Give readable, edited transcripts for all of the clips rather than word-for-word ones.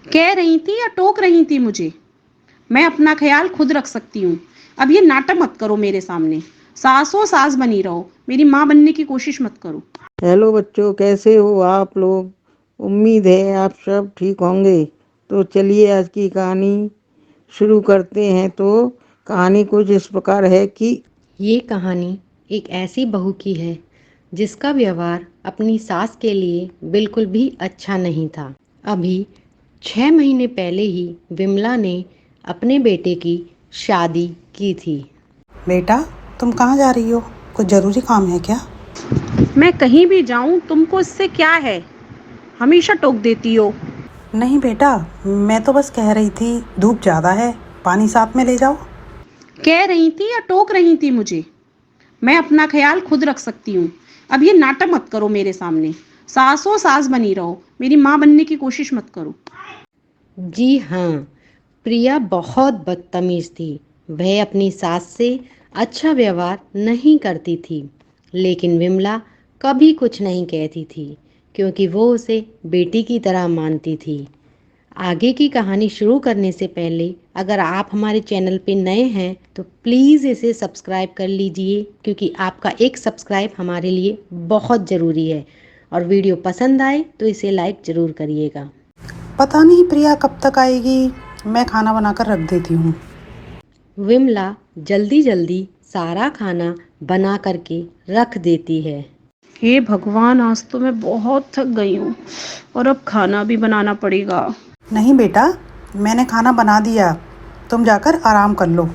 कह रही थी या टोक रही थी मुझे? मैं अपना ख्याल खुद रख सकती हूँ। अब ये नाटक मत करो मेरे सामने। सास हो सास बनी रहो, मेरी माँ बनने की कोशिश मत करो। हेलो बच्चों, कैसे हो आप लोग? उम्मीद है आप सब ठीक होंगे। तो चलिए आज की कहानी शुरू करते हैं। तो कहानी कुछ इस प्रकार है कि ये कहानी एक ऐसी बहू की है जिसका व्यवहार अपनी सास के लिए बिल्कुल भी अच्छा नहीं था। अभी 6 महीने पहले ही विमला ने अपने बेटे की शादी की थी। बेटा, तुम कहाँ जा रही हो? कुछ ज़रूरी काम है क्या? मैं कहीं भी जाऊँ तुमको इससे क्या है? हमेशा टोक देती हो। नहीं बेटा, मैं तो बस कह रही थी धूप ज़्यादा है, पानी साथ में ले जाओ। कह रही थी या टोक रही थी मुझे? मैं अपना ख्याल खुद रख सकती हूँ। अब ये नाटक मत करो मेरे सामने। सास हो सास बनी रहो, मेरी माँ बनने की कोशिश मत करो। जी हाँ, प्रिया बहुत बदतमीज थी। वह अपनी सास से अच्छा व्यवहार नहीं करती थी, लेकिन विमला कभी कुछ नहीं कहती थी क्योंकि वो उसे बेटी की तरह मानती थी। आगे की कहानी शुरू करने से पहले अगर आप हमारे चैनल पे नए हैं तो प्लीज़ इसे सब्सक्राइब कर लीजिए क्योंकि आपका एक सब्सक्राइब हमारे लिए बहुत ज़रूरी है। और वीडियो पसंद आए तो इसे लाइक ज़रूर करिएगा। पता नहीं प्रिया कब तक आएगी, मैं खाना बनाकर रख देती हूँ। विमला जल्दी जल्दी सारा खाना बना करके रख देती है। हे भगवान, आज तो मैं बहुत थक गई हूँ और अब खाना भी बनाना पड़ेगा। नहीं बेटा, मैंने खाना बना दिया, तुम जाकर आराम कर लो।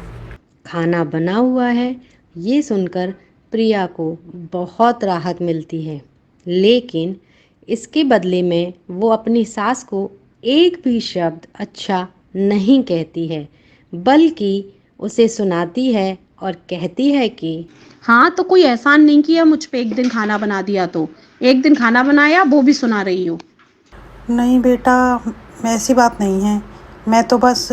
खाना बना हुआ है ये सुनकर प्रिया को बहुत राहत मिलती है, लेकिन इसके बदले में वो अपनी सास को एक भी शब्द अच्छा नहीं कहती है, बल्कि उसे सुनाती है और कहती है कि हाँ, तो कोई एहसान नहीं किया मुझ पे, एक दिन खाना बना दिया तो। एक दिन खाना बनाया वो भी सुना रही हो। नहीं बेटा, ऐसी बात नहीं है, मैं तो बस।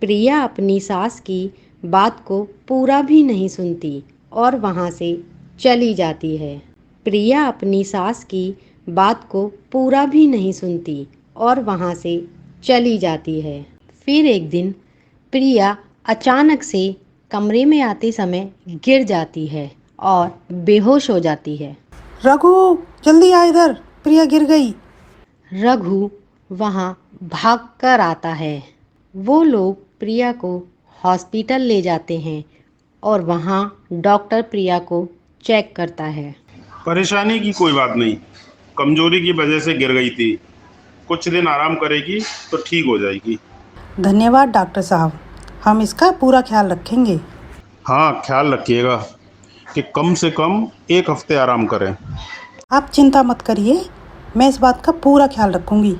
प्रिया अपनी सास की बात को पूरा भी नहीं सुनती और वहाँ से चली जाती है। प्रिया अपनी सास की बात को पूरा भी नहीं सुनती और वहाँ से चली जाती है। फिर एक दिन प्रिया अचानक से कमरे में आते समय गिर जाती है और बेहोश हो जाती है। रघु, जल्दी आ इधर, प्रिया गिर गई। रघु वहाँ भागकर आता है। वो लोग प्रिया को हॉस्पिटल ले जाते हैं और वहाँ डॉक्टर प्रिया को चेक करता है। परेशानी की कोई बात नहीं, कमजोरी की वजह से गिर गई थी। कुछ दिन आराम करेगी तो ठीक हो जाएगी। धन्यवाद डॉक्टर साहब, हम इसका पूरा ख्याल रखेंगे। हाँ, ख्याल रखिएगा कि कम से कम एक हफ्ते आराम करें। आप चिंता मत करिए, मैं इस बात का पूरा ख्याल रखूंगी।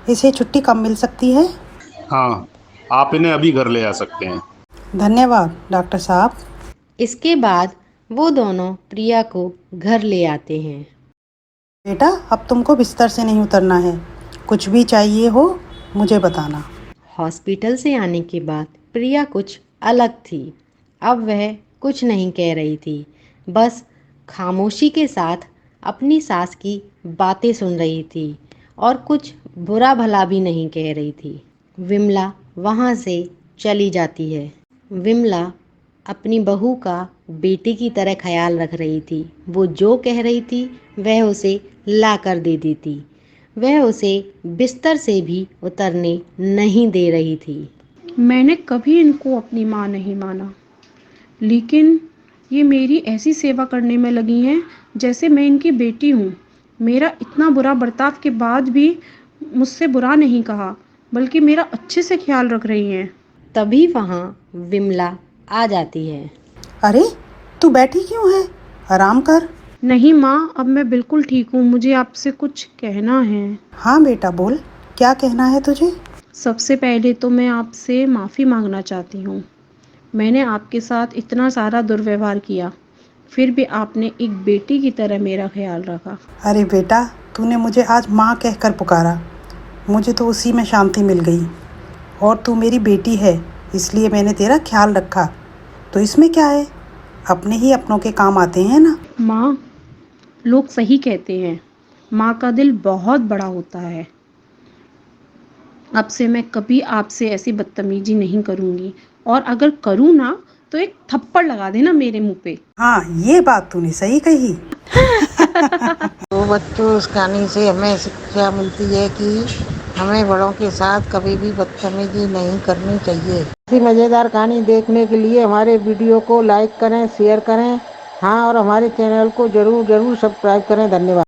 इसे छुट्टी कब मिल सकती है? हाँ, आप इन्हें अभी घर ले आ सकते हैं। धन्यवाद डॉक्टर साहब। इसके बाद वो दोनों प्रिया को घर ले आते हैं। बेटा, अब तुमको बिस्तर से नहीं उतरना है, कुछ भी चाहिए हो मुझे बताना। हॉस्पिटल से आने के बाद प्रिया कुछ अलग थी। अब वह कुछ नहीं कह रही थी, बस खामोशी के साथ अपनी सास की बातें सुन रही थी और कुछ बुरा भला भी नहीं कह रही थी। विमला वहाँ से चली जाती है। विमला अपनी बहू का बेटे की तरह ख्याल रख रही थी। वो जो कह रही थी वह उसे ला कर दे देती। वह उसे बिस्तर से भी उतरने नहीं दे रही थी। मैंने कभी इनको अपनी माँ नहीं माना, लेकिन ये मेरी ऐसी सेवा करने में लगी हैं जैसे मैं इनकी बेटी हूँ। मेरा इतना बुरा बर्ताव के बाद भी मुझसे बुरा नहीं कहा, बल्कि मेरा अच्छे से ख्याल रख रही हैं। तभी वहाँ विमला आ जाती है। अरे, तू बैठी क्यों है? आराम कर। नहीं माँ, अब मैं बिल्कुल ठीक हूँ, मुझे आपसे कुछ कहना है। हाँ बेटा बोल, क्या कहना है तुझे? सबसे पहले तो मैं आपसे माफ़ी मांगना चाहती हूँ। मैंने आपके साथ इतना सारा दुर्व्यवहार किया, फिर भी आपने एक बेटी की तरह मेरा ख्याल रखा। अरे बेटा, तूने मुझे आज माँ कहकर पुकारा, मुझे तो उसी में शांति मिल गई। और तू मेरी बेटी है, इसलिए मैंने तेरा ख्याल रखा, तो इसमें क्या है, अपने ही अपनों के काम आते हैं ना। माँ, लोग सही कहते हैं, माँ का दिल बहुत बड़ा होता है। अब से मैं कभी आपसे ऐसी बदतमीजी नहीं करूँगी और अगर करूँ ना तो एक थप्पड़ लगा देना मेरे मुँह पे। हाँ, ये बात तूने सही कही। तो बच्चों, इस कहानी से हमें शिक्षा मिलती है कि हमें बड़ों के साथ कभी भी बदतमीजी नहीं करनी चाहिए। ऐसी मज़ेदार कहानी देखने के लिए हमारे वीडियो को लाइक करें, शेयर करें, हाँ, और हमारे चैनल को ज़रूर सब्सक्राइब करें। धन्यवाद।